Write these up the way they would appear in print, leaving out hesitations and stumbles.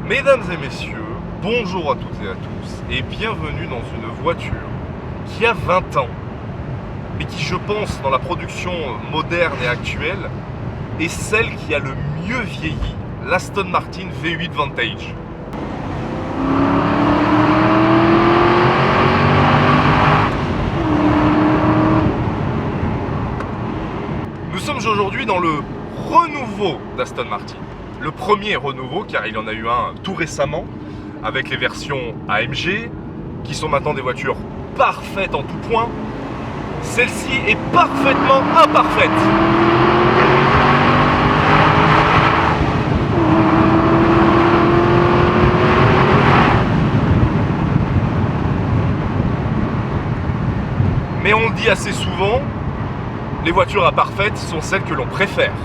Mesdames et messieurs, bonjour à toutes et à tous et bienvenue dans une voiture qui a 20 ans mais qui, je pense, dans la production moderne et actuelle, est celle qui a le mieux vieilli, l'Aston Martin V8 Vantage. Nous sommes aujourd'hui dans le renouveau d'Aston Martin. Le premier renouveau, car il y en a eu un tout récemment, avec les versions AMG, qui sont maintenant des voitures parfaites en tout point. Celle-ci est parfaitement imparfaite. Mais on le dit assez souvent, les voitures imparfaites sont celles que l'on préfère.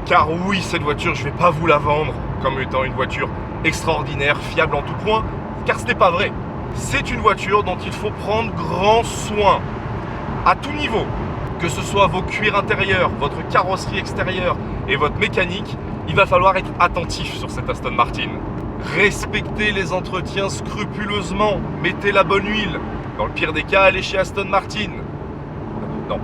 Car oui, cette voiture, je ne vais pas vous la vendre comme étant une voiture extraordinaire, fiable en tout point, car ce n'est pas vrai. C'est une voiture dont il faut prendre grand soin, à tout niveau. Que ce soit vos cuirs intérieurs, votre carrosserie extérieure et votre mécanique, il va falloir être attentif sur cette Aston Martin. Respectez les entretiens scrupuleusement, mettez la bonne huile. Dans le pire des cas, allez chez Aston Martin. Non.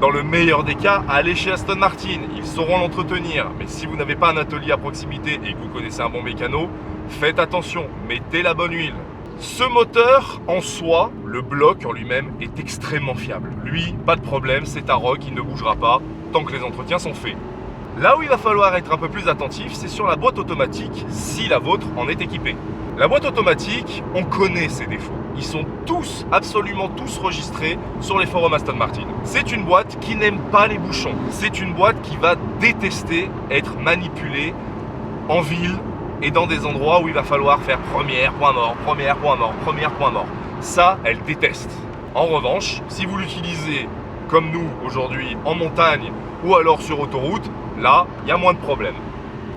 Dans le meilleur des cas, allez chez Aston Martin, ils sauront l'entretenir. Mais si vous n'avez pas un atelier à proximité et que vous connaissez un bon mécano, faites attention, mettez la bonne huile. Ce moteur, en soi, le bloc en lui-même, est extrêmement fiable. Lui, pas de problème, c'est un rock, il ne bougera pas tant que les entretiens sont faits. Là où il va falloir être un peu plus attentif, c'est sur la boîte automatique, si la vôtre en est équipée. La boîte automatique, on connaît ses défauts. Ils sont tous, absolument tous registrés sur les forums Aston Martin. C'est une boîte qui n'aime pas les bouchons. C'est une boîte qui va détester être manipulée en ville et dans des endroits où il va falloir faire première, point mort, première, point mort, première, point mort. Ça, elle déteste. En revanche, si vous l'utilisez comme nous aujourd'hui en montagne ou alors sur autoroute, là, il y a moins de problèmes.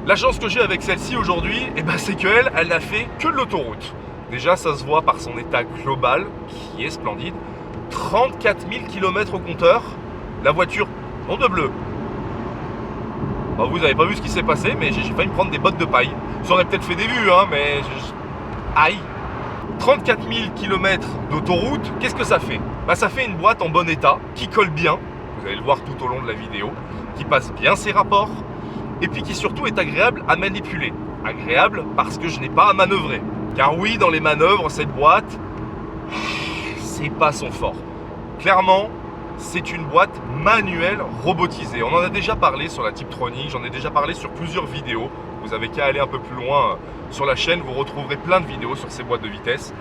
La chance que j'ai avec celle-ci aujourd'hui, c'est qu'elle, elle n'a fait que de l'autoroute. Déjà, ça se voit par son état global, qui est splendide. 34 000 km au compteur. La voiture, nom de bleu. Bon, vous n'avez pas vu ce qui s'est passé, mais j'ai failli me prendre des bottes de paille. Ça aurait peut-être fait des vues, mais... Aïe. 34 000 km d'autoroute, qu'est-ce que ça fait? Ça fait une boîte en bon état, qui colle bien, vous allez le voir tout au long de la vidéo, qui passe bien ses rapports, et puis qui surtout est agréable à manipuler. Agréable parce que je n'ai pas à manœuvrer. Car oui, dans les manœuvres, cette boîte, c'est pas son fort. Clairement, c'est une boîte manuelle robotisée. On en a déjà parlé sur la Tiptronic, j'en ai déjà parlé sur plusieurs vidéos. Vous avez qu'à aller un peu plus loin sur la chaîne, vous retrouverez plein de vidéos sur ces boîtes de vitesse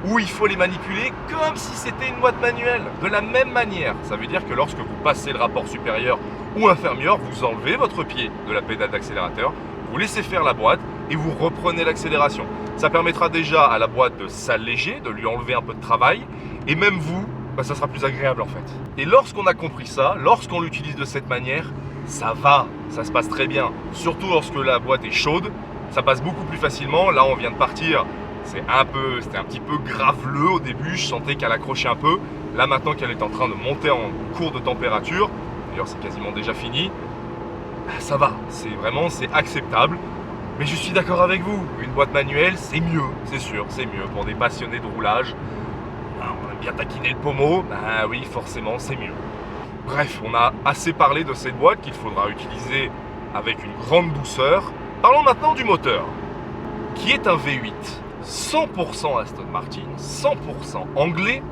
où il faut les manipuler comme si c'était une boîte manuelle, de la même manière. Ça veut dire que lorsque vous passez le rapport supérieur ou inférieur, vous enlevez votre pied de la pédale d'accélérateur, vous laissez faire la boîte et vous reprenez l'accélération. Ça permettra déjà à la boîte de s'alléger, de lui enlever un peu de travail, et même vous, ça sera plus agréable en fait. Et lorsqu'on a compris ça, lorsqu'on l'utilise de cette manière, ça va, ça se passe très bien. Surtout lorsque la boîte est chaude, ça passe beaucoup plus facilement. Là, on vient de partir, c'était un petit peu graveleux au début, je sentais qu'elle accrochait un peu. Là, maintenant qu'elle est en train de monter en cours de température, d'ailleurs c'est quasiment déjà fini, ça va, c'est acceptable. Mais je suis d'accord avec vous, une boîte manuelle, c'est mieux, c'est sûr, c'est mieux. Pour des passionnés de roulage, on aime bien taquiner le pommeau, oui, forcément, c'est mieux. Bref, on a assez parlé de cette boîte qu'il faudra utiliser avec une grande douceur. Parlons maintenant du moteur, qui est un V8, 100% Aston Martin, 100% anglais,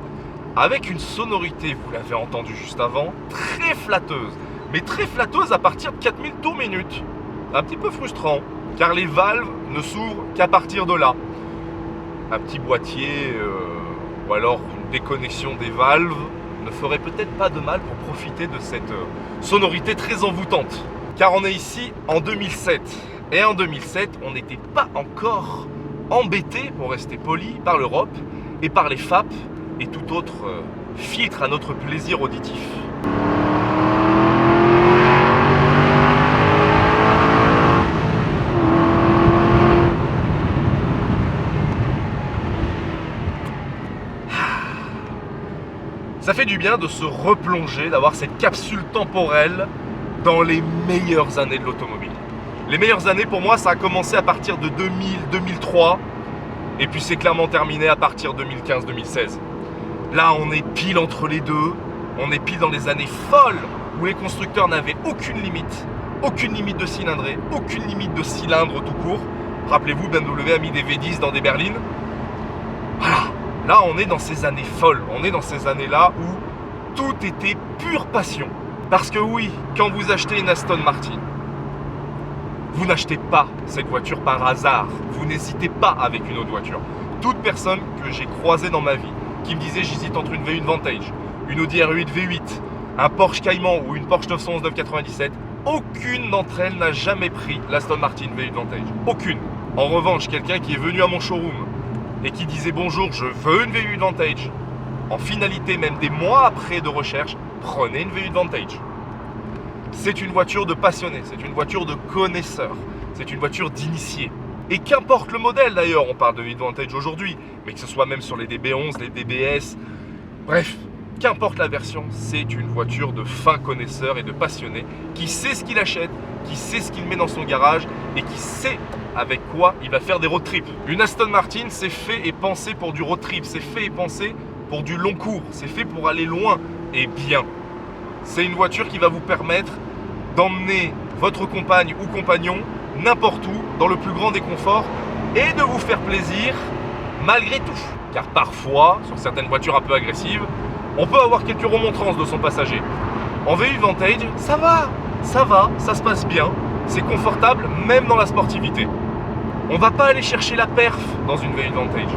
avec une sonorité, vous l'avez entendu juste avant, très flatteuse. Mais très flatteuse à partir de 4000 tours minute. Un petit peu frustrant, car les valves ne s'ouvrent qu'à partir de là. Un petit boîtier ou alors une déconnexion des valves ne ferait peut-être pas de mal pour profiter de cette sonorité très envoûtante. Car on est ici en 2007. Et en 2007, on n'était pas encore embêté, pour rester poli, par l'Europe et par les FAP et tout autre filtre à notre plaisir auditif. Ça fait du bien de se replonger, d'avoir cette capsule temporelle dans les meilleures années de l'automobile. Les meilleures années pour moi, ça a commencé à partir de 2000, 2003. Et puis c'est clairement terminé à partir de 2015-2016. Là, on est pile entre les deux. On est pile dans les années folles où les constructeurs n'avaient aucune limite de cylindrée, aucune limite de cylindre tout court. Rappelez-vous, BMW a mis des V10 dans des berlines. Voilà. Là, on est dans ces années folles. On est dans ces années-là où tout était pure passion. Parce que oui, quand vous achetez une Aston Martin, vous n'achetez pas cette voiture par hasard. Vous n'hésitez pas avec une autre voiture. Toute personne que j'ai croisée dans ma vie qui me disait j'hésite entre une V8 Vantage, une Audi R8 V8, un Porsche Cayman ou une Porsche 911 997, aucune d'entre elles n'a jamais pris l'Aston Martin V8 Vantage. Aucune. En revanche, quelqu'un qui est venu à mon showroom et qui disait bonjour, je veux une V8 Vantage, en finalité, même des mois après de recherche, prenez une V8 Vantage. C'est une voiture de passionné, c'est une voiture de connaisseur, c'est une voiture d'initié. Et qu'importe le modèle d'ailleurs, on parle de V8 Vantage aujourd'hui, mais que ce soit même sur les DB11, les DBS, bref, qu'importe la version, c'est une voiture de fin connaisseur et de passionné qui sait ce qu'il achète, qui sait ce qu'il met dans son garage et qui sait avec quoi il va faire des road trips. Une Aston Martin, c'est fait et pensé pour du road trip, c'est fait et pensé pour du long cours, c'est fait pour aller loin et bien. C'est une voiture qui va vous permettre d'emmener votre compagne ou compagnon n'importe où, dans le plus grand des conforts, et de vous faire plaisir malgré tout. Car parfois, sur certaines voitures un peu agressives, on peut avoir quelques remontrances de son passager. En V8 Vantage, ça va, ça se passe bien, c'est confortable même dans la sportivité. On va pas aller chercher la perf dans une V8 Vantage,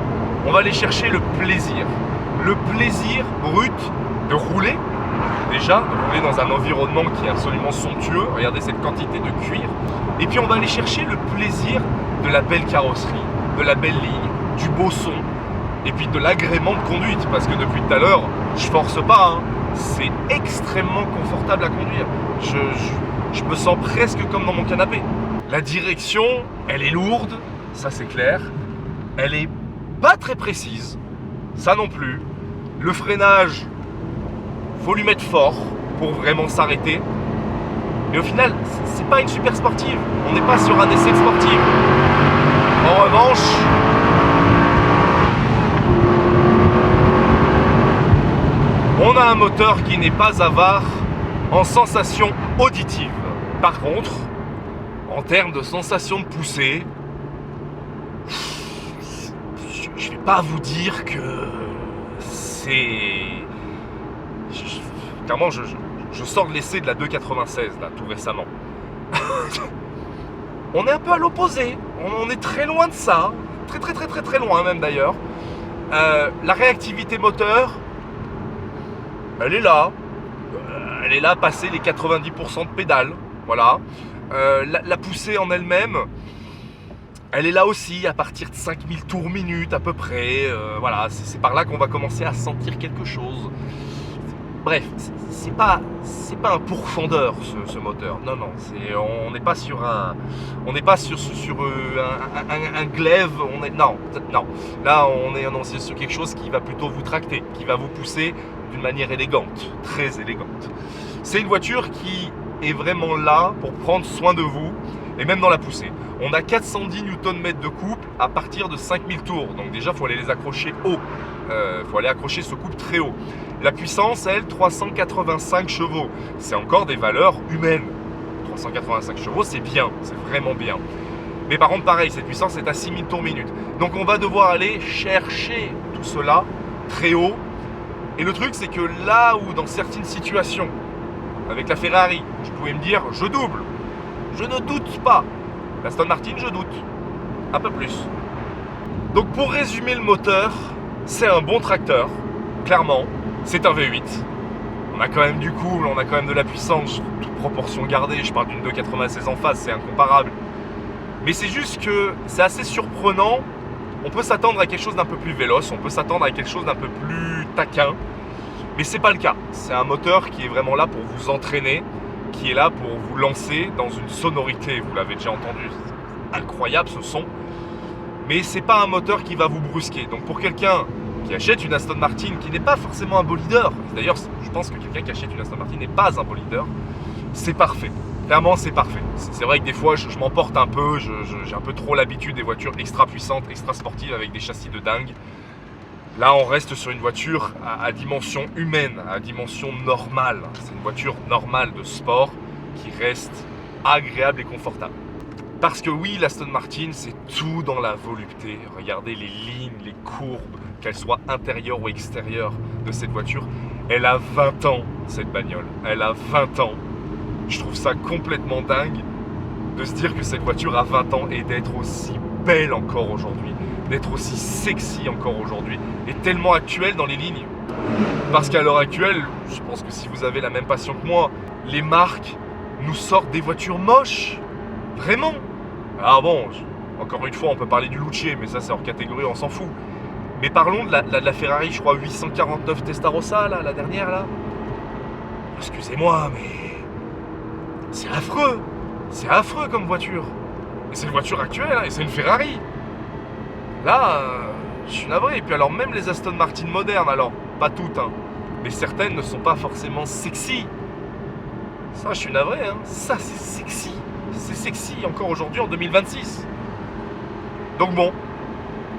on va aller chercher le plaisir brut de rouler. Déjà, de rouler dans un environnement qui est absolument somptueux. Regardez cette quantité de cuir. Et puis on va aller chercher le plaisir de la belle carrosserie, de la belle ligne, du beau son, et puis de l'agrément de conduite. Parce que depuis tout à l'heure, je force pas, hein. C'est extrêmement confortable à conduire. Je me sens presque comme dans mon canapé. La direction, elle est lourde, ça c'est clair. Elle est pas très précise, ça non plus. Le freinage, faut lui mettre fort pour vraiment s'arrêter. Mais au final, c'est pas une super sportive. On n'est pas sur un essai de sportive. En revanche, on a un moteur qui n'est pas avare en sensations auditives. Par contre, en termes de sensations de poussée, je vais pas vous dire que c'est... Clairement, je sors de l'essai de la 296 là, tout récemment. On est un peu à l'opposé. On est très loin de ça. Très loin même d'ailleurs. La réactivité moteur, elle est là. Elle est là, passer les 90% de pédale. Voilà. La poussée en elle-même, elle est là aussi, à partir de 5000 tours minute à peu près. Voilà, c'est par là qu'on va commencer à sentir quelque chose. Bref, c'est pas un pourfendeur ce moteur. Non, on n'est pas sur un glaive. Non. Là, on est sur quelque chose qui va plutôt vous tracter, qui va vous pousser d'une manière élégante, très élégante. C'est une voiture qui est vraiment là pour prendre soin de vous et même dans la poussée. On a 410 Nm de couple à partir de 5000 tours. Donc déjà, il faut aller les accrocher haut. Il faut aller accrocher ce couple très haut. La puissance, elle, 385 chevaux. C'est encore des valeurs humaines. 385 chevaux, c'est bien, c'est vraiment bien. Mais par contre, pareil, cette puissance est à 6000 tours minute. Donc on va devoir aller chercher tout cela très haut. Et le truc, c'est que là où dans certaines situations, avec la Ferrari, je pouvais me dire, je double. Je ne doute pas. L'Aston Martin, je doute. Un peu plus. Donc pour résumer le moteur, c'est un bon tracteur, clairement. C'est un V8. On a quand même du couple, on a quand même de la puissance, toute proportion gardée. Je parle d'une 296 en face, c'est incomparable. Mais c'est juste que c'est assez surprenant. On peut s'attendre à quelque chose d'un peu plus véloce, on peut s'attendre à quelque chose d'un peu plus taquin. Mais c'est pas le cas. C'est un moteur qui est vraiment là pour vous entraîner, qui est là pour vous lancer dans une sonorité. Vous l'avez déjà entendu, c'est incroyable ce son. Mais c'est pas un moteur qui va vous brusquer. Donc pour quelqu'un qui achète une Aston Martin, qui n'est pas forcément un beau leader, d'ailleurs je pense que quelqu'un qui achète une Aston Martin n'est pas un beau leader, c'est parfait. Clairement, c'est parfait. C'est vrai que des fois, je m'emporte un peu, j'ai un peu trop l'habitude des voitures extra puissantes, extra sportives avec des châssis de dingue. Là, on reste sur une voiture à dimension humaine, à dimension normale. C'est une voiture normale de sport qui reste agréable et confortable. Parce que oui, l'Aston Martin, c'est tout dans la volupté. Regardez les lignes, les courbes, qu'elles soient intérieures ou extérieures de cette voiture. Elle a 20 ans, cette bagnole. Elle a 20 ans. Je trouve ça complètement dingue de se dire que cette voiture a 20 ans et d'être aussi belle encore aujourd'hui, d'être aussi sexy encore aujourd'hui et tellement actuelle dans les lignes. Parce qu'à l'heure actuelle, je pense que si vous avez la même passion que moi, les marques nous sortent des voitures moches. Vraiment. Ah bon, encore une fois, on peut parler du Luce, mais ça c'est hors catégorie, on s'en fout. Mais parlons de la Ferrari, je crois, 849 Testarossa, là, la dernière, là. Excusez-moi, mais... c'est affreux. C'est affreux comme voiture. Et c'est une voiture actuelle, hein, et c'est une Ferrari. Là, je suis navré. Et puis alors, même les Aston Martin modernes, alors, pas toutes, hein, mais certaines ne sont pas forcément sexy. Ça, je suis navré, hein. Ça, c'est sexy. C'est sexy encore aujourd'hui, en 2026. Donc bon,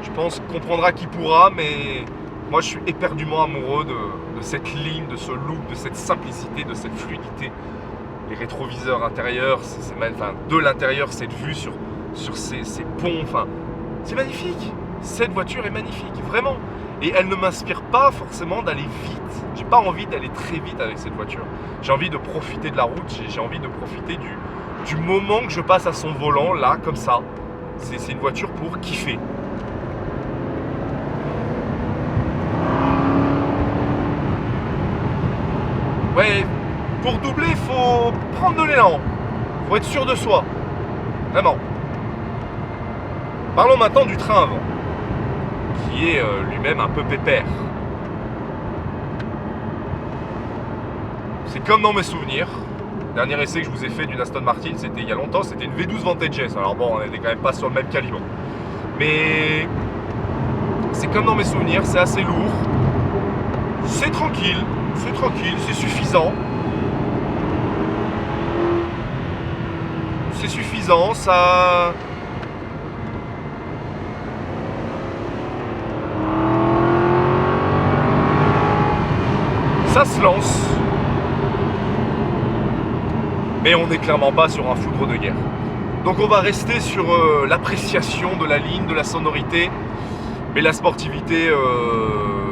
je pense qu'on comprendra qui pourra, mais moi, je suis éperdument amoureux de cette ligne, de ce look, de cette simplicité, de cette fluidité. Les rétroviseurs intérieurs, de l'intérieur, cette vue sur ces ponts, enfin, c'est magnifique. Cette voiture est magnifique, vraiment. Et elle ne m'inspire pas forcément d'aller vite. J'ai pas envie d'aller très vite avec cette voiture. J'ai envie de profiter de la route, j'ai envie de profiter du moment que je passe à son volant, là, comme ça. C'est une voiture pour kiffer. Ouais, pour doubler, il faut prendre de l'élan. Il faut être sûr de soi. Vraiment. Parlons maintenant du train avant, qui est lui-même un peu pépère. C'est comme dans mes souvenirs. Le dernier essai que je vous ai fait d'une Aston Martin, c'était il y a longtemps, c'était une V12 Vantage S. Alors bon, on n'était quand même pas sur le même calibre. Mais c'est comme dans mes souvenirs, c'est assez lourd. C'est tranquille, c'est suffisant. C'est suffisant, ça... ça se lance. Mais on n'est clairement pas sur un foudre de guerre. Donc on va rester sur l'appréciation de la ligne, de la sonorité. Mais la sportivité,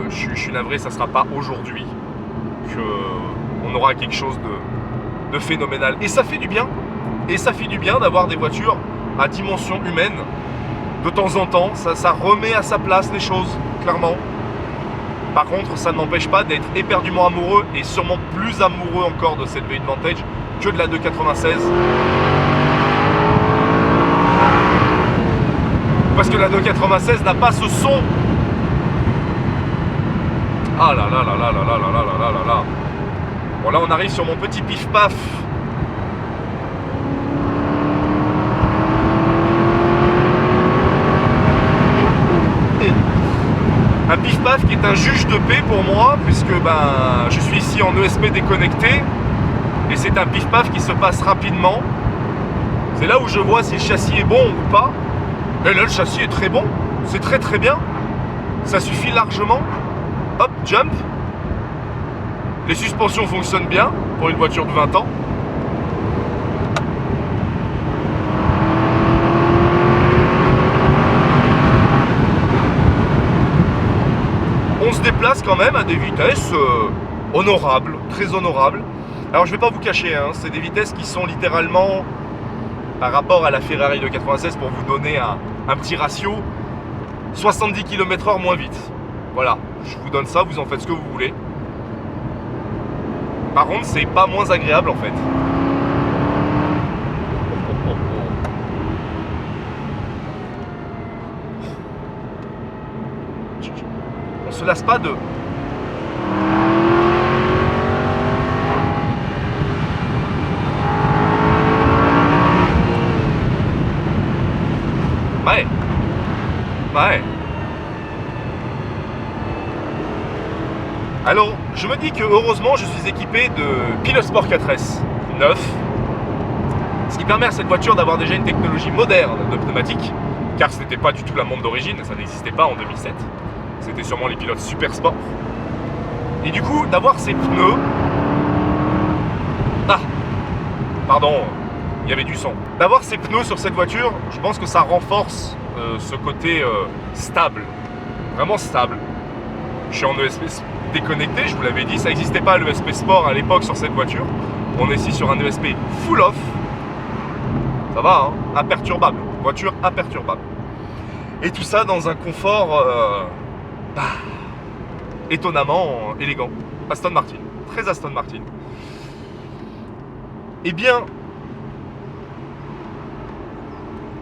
je suis navré, ça ne sera pas aujourd'hui qu'on aura quelque chose de phénoménal. Et ça fait du bien. Et ça fait du bien d'avoir des voitures à dimension humaine. De temps en temps, ça remet à sa place les choses, clairement. Par contre, ça ne m'empêche pas d'être éperdument amoureux et sûrement plus amoureux encore de cette V8 Vantage que de la 296. Parce que la 296 n'a pas ce son. Ah là là là là là là là là là là là. Bon là on arrive sur mon petit pif-paf. Un pif-paf qui est un juge de paix pour moi, puisque je suis ici en ESP déconnecté. Et c'est un pif-paf qui se passe rapidement. C'est là où je vois si le châssis est bon ou pas. Et là, le châssis est très bon. C'est très très bien. Ça suffit largement. Hop, jump. Les suspensions fonctionnent bien pour une voiture de 20 ans. On se déplace quand même à des vitesses honorables, très honorables. Alors je vais pas vous cacher, hein, c'est des vitesses qui sont littéralement, par rapport à la Ferrari 296, pour vous donner un petit ratio, 70 km/h moins vite. Voilà, je vous donne ça, vous en faites ce que vous voulez. Par contre, c'est pas moins agréable en fait. On se lasse pas de... Ouais. Ouais. Alors, je me dis que heureusement, je suis équipé de Pilosport 4S 9. Ce qui permet à cette voiture d'avoir déjà une technologie moderne de pneumatiques, car ce n'était pas du tout la montre d'origine, ça n'existait pas en 2007. C'était sûrement les pilotes super sport. Et du coup, d'avoir ces pneus... Ah, pardon, il y avait du son. D'avoir ces pneus sur cette voiture, je pense que ça renforce ce côté stable, vraiment stable. Je suis en ESP déconnecté, je vous l'avais dit, ça n'existait pas l'ESP Sport à l'époque sur cette voiture. On est ici sur un ESP full off. Ça va, hein, imperturbable, voiture imperturbable. Et tout ça dans un confort étonnamment élégant. Aston Martin, très Aston Martin. Eh bien,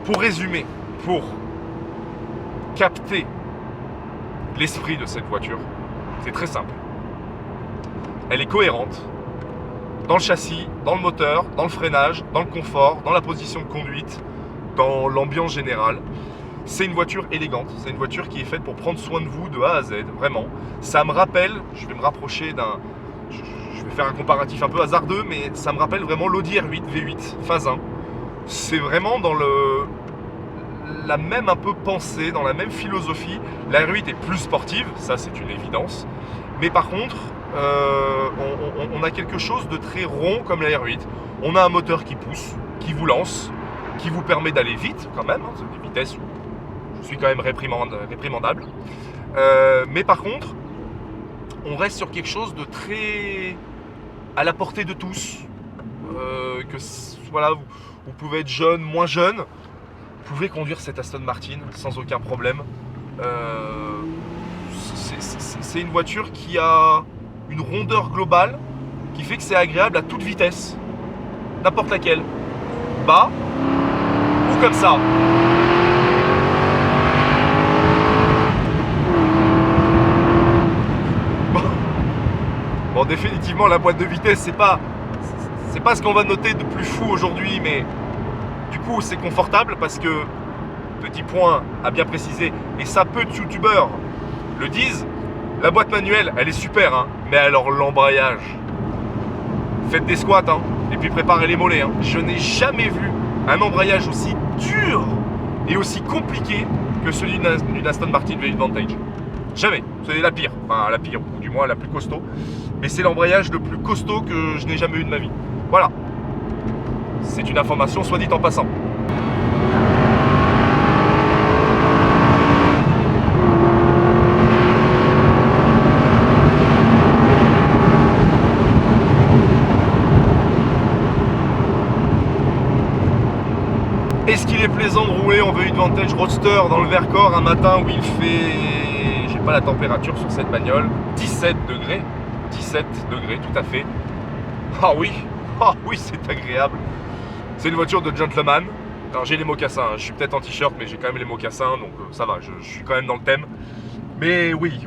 pour résumer, pour capter l'esprit de cette voiture, c'est très simple. Elle est cohérente dans le châssis, dans le moteur, dans le freinage, dans le confort, dans la position de conduite, dans l'ambiance générale. C'est une voiture élégante, c'est une voiture qui est faite pour prendre soin de vous de A à Z, vraiment. Ça me rappelle, je vais me rapprocher d'un... Je vais faire un comparatif un peu hasardeux, mais ça me rappelle vraiment l'Audi R8 V8 phase 1. C'est vraiment dans la même un peu pensée, dans la même philosophie. La R8 est plus sportive, ça c'est une évidence. Mais par contre, on a quelque chose de très rond comme la R8. On a un moteur qui pousse, qui vous lance, qui vous permet d'aller vite quand même. Hein, c'est des vitesses où je suis quand même réprimandable. Mais par contre, on reste sur quelque chose de très à la portée de tous. Voilà, vous pouvez être jeune, moins jeune. Vous pouvez conduire cette Aston Martin sans aucun problème. C'est une voiture qui a une rondeur globale qui fait que c'est agréable à toute vitesse. N'importe laquelle. Bas ou comme ça. Bon, définitivement, la boîte de vitesse, c'est pas ce qu'on va noter de plus fou aujourd'hui, mais du coup, c'est confortable parce que, petit point à bien préciser, et ça peu de youtubeurs le disent, la boîte manuelle, elle est super, hein, mais alors l'embrayage, faites des squats, hein, et puis préparez les mollets. Hein. Je n'ai jamais vu un embrayage aussi dur et aussi compliqué que celui d'une Aston Martin V8 Vantage. Jamais. C'est la pire. Enfin, la pire, ou du moins la plus costaud. Mais c'est l'embrayage le plus costaud que je n'ai jamais eu de ma vie. Voilà. C'est une information, soit dit en passant. Est-ce qu'il est plaisant de rouler en V8 Vantage Roadster dans le Vercors un matin où il fait, j'ai pas la température sur cette bagnole, 17 degrés. 17 degrés, tout à fait. Ah oui, c'est agréable. C'est une voiture de gentleman. Alors j'ai les mocassins, hein. Je suis peut-être en t-shirt, mais j'ai quand même les mocassins, donc ça va, je suis quand même dans le thème. Mais oui,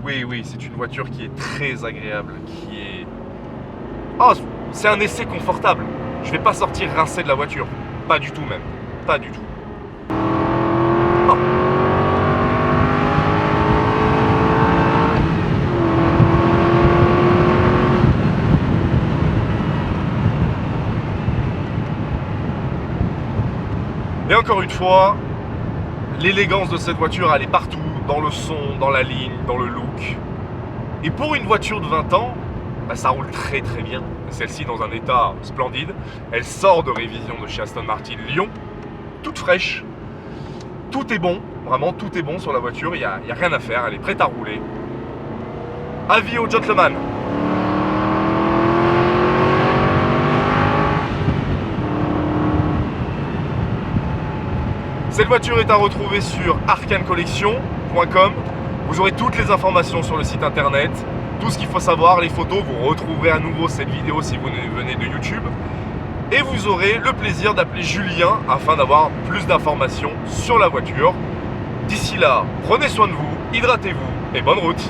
c'est une voiture qui est très agréable, qui est... Oh, c'est un essai confortable. Je vais pas sortir rincé de la voiture. Pas du tout même. Pas du tout. Oh. Et encore une fois, l'élégance de cette voiture, elle est partout, dans le son, dans la ligne, dans le look. Et pour une voiture de 20 ans, bah, ça roule très très bien. Celle-ci dans un état splendide. Elle sort de révision de chez Aston Martin Lyon. Toute fraîche, tout est bon, vraiment tout est bon sur la voiture, il n'y a rien à faire, elle est prête à rouler. Avis aux gentlemen. Cette voiture est à retrouver sur arcanecollection.com. Vous aurez toutes les informations sur le site internet, tout ce qu'il faut savoir, les photos, vous retrouverez à nouveau cette vidéo si vous venez de YouTube. Et vous aurez le plaisir d'appeler Julien afin d'avoir plus d'informations sur la voiture. D'ici là, prenez soin de vous, hydratez-vous et bonne route!